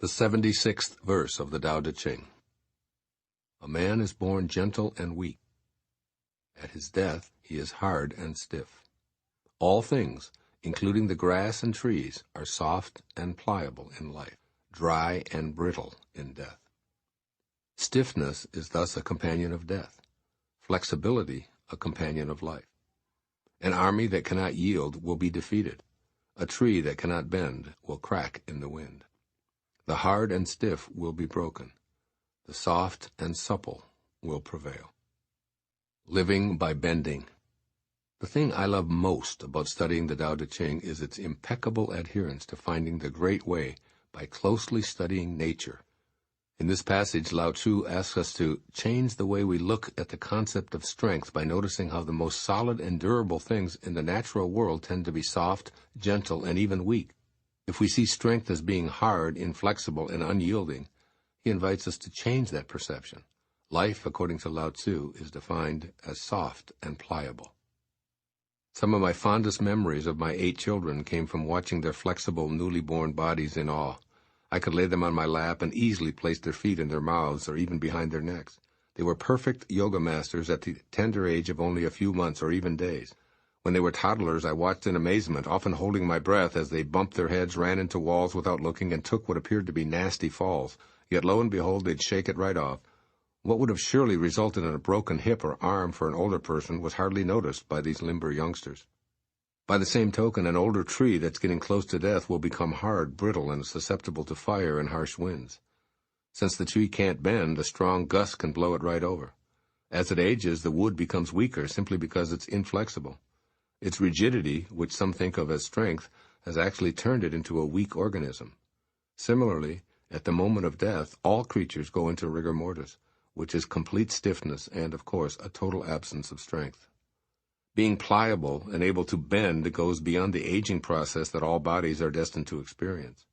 The 76th verse of the Tao Te Ching. A man is born gentle and weak. At his death he is hard and stiff. All things, including the grass and trees, are soft and pliable in life, dry and brittle in death. Stiffness is thus a companion of death, flexibility a companion of life. An army that cannot yield will be defeated. A tree that cannot bend will crack in the wind. The hard and stiff will be broken. The soft and supple will prevail. Living by bending. The thing I love most about studying the Tao Te Ching is its impeccable adherence to finding the great way by closely studying nature. In this passage, Lao Tzu asks us to change the way we look at the concept of strength by noticing how the most solid and durable things in the natural world tend to be soft, gentle, and even weak. If we see strength as being hard, inflexible, and unyielding, he invites us to change that perception. Life, according to Lao Tzu, is defined as soft and pliable. Some of my fondest memories of my 8 children came from watching their flexible, newly born bodies in awe. I could lay them on my lap and easily place their feet in their mouths or even behind their necks. They were perfect yoga masters at the tender age of only a few months or even days. When they were toddlers, I watched in amazement, often holding my breath as they bumped their heads, ran into walls without looking, and took what appeared to be nasty falls. Yet lo and behold, they'd shake it right off. What would have surely resulted in a broken hip or arm for an older person was hardly noticed by these limber youngsters. By the same token, an older tree that's getting close to death will become hard, brittle, and susceptible to fire and harsh winds. Since the tree can't bend, a strong gust can blow it right over. As it ages, the wood becomes weaker simply because it's inflexible. Its rigidity, which some think of as strength, has actually turned it into a weak organism. Similarly, at the moment of death, all creatures go into rigor mortis, which is complete stiffness and, of course, a total absence of strength. Being pliable and able to bend goes beyond the aging process that all bodies are destined to experience.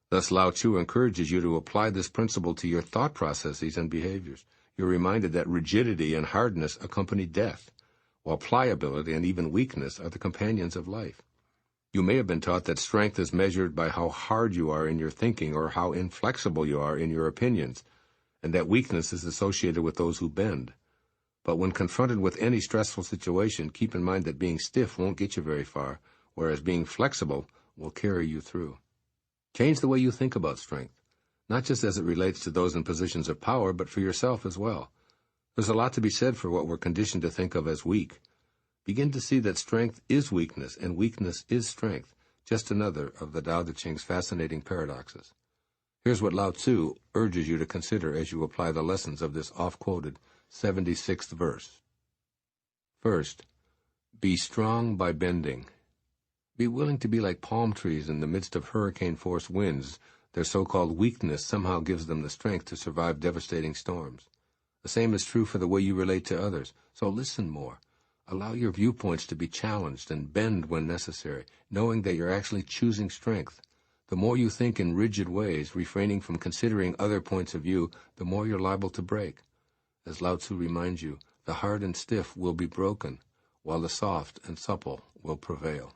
Thus, Lao Tzu encourages you to apply this principle to your thought processes and behaviors. You're reminded that rigidity and hardness accompany death, while pliability and even weakness are the companions of life. You may have been taught that strength is measured by how hard you are in your thinking or how inflexible you are in your opinions, and that weakness is associated with those who bend. But when confronted with any stressful situation, keep in mind that being stiff won't get you very far, whereas being flexible will carry you through. Change the way you think about strength, not just as it relates to those in positions of power, but for yourself as well. There's a lot to be said for what we're conditioned to think of as weak. Begin to see that strength is weakness and weakness is strength, just another of the Tao Te Ching's fascinating paradoxes. Here's what Lao Tzu urges you to consider as you apply the lessons of this oft-quoted 76th verse. First, be strong by bending. Be willing to be like palm trees in the midst of hurricane-force winds. Their so-called weakness somehow gives them the strength to survive devastating storms. The same is true for the way you relate to others, so listen more. Allow your viewpoints to be challenged and bend when necessary, knowing that you're actually choosing strength. The more you think in rigid ways, refraining from considering other points of view, the more you're liable to break. As Lao Tzu reminds you, the hard and stiff will be broken, while the soft and supple will prevail.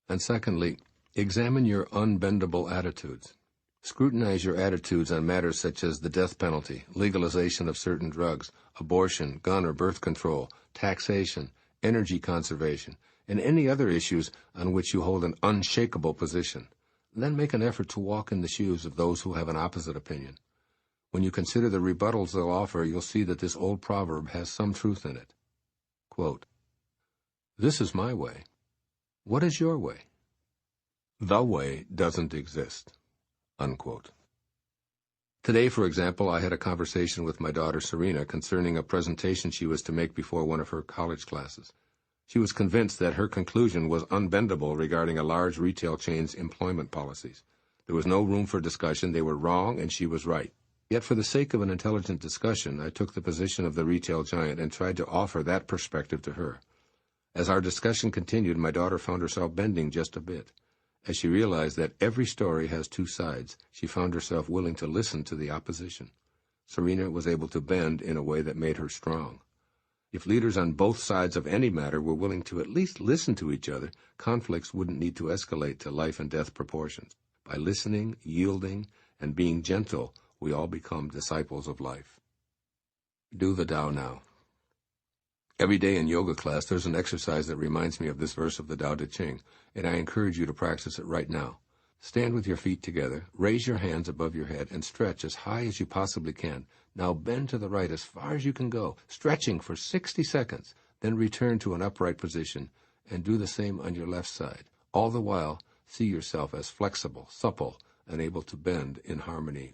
And secondly, examine your unbendable attitudes. Scrutinize your attitudes on matters such as the death penalty, legalization of certain drugs, abortion, gun or birth control, taxation, energy conservation, and any other issues on which you hold an unshakable position. Then make an effort to walk in the shoes of those who have an opposite opinion. When you consider the rebuttals they'll offer, you'll see that this old proverb has some truth in it. Quote, "This is my way. What is your way? The way doesn't exist." Unquote. Today, for example, I had a conversation with my daughter Serena concerning a presentation she was to make before one of her college classes. She was convinced that her conclusion was unbendable regarding a large retail chain's employment policies. There was no room for discussion. They were wrong, and she was right. Yet for the sake of an intelligent discussion, I took the position of the retail giant and tried to offer that perspective to her. As our discussion continued, my daughter found herself bending just a bit. As she realized that every story has 2 sides, she found herself willing to listen to the opposition. Serena was able to bend in a way that made her strong. If leaders on both sides of any matter were willing to at least listen to each other, conflicts wouldn't need to escalate to life and death proportions. By listening, yielding, and being gentle, we all become disciples of life. Do the Tao now. Every day in yoga class, there's an exercise that reminds me of this verse of the Tao Te Ching, and I encourage you to practice it right now. Stand with your feet together, raise your hands above your head, and stretch as high as you possibly can. Now bend to the right as far as you can go, stretching for 60 seconds. Then return to an upright position, and do the same on your left side. All the while, see yourself as flexible, supple, and able to bend in harmony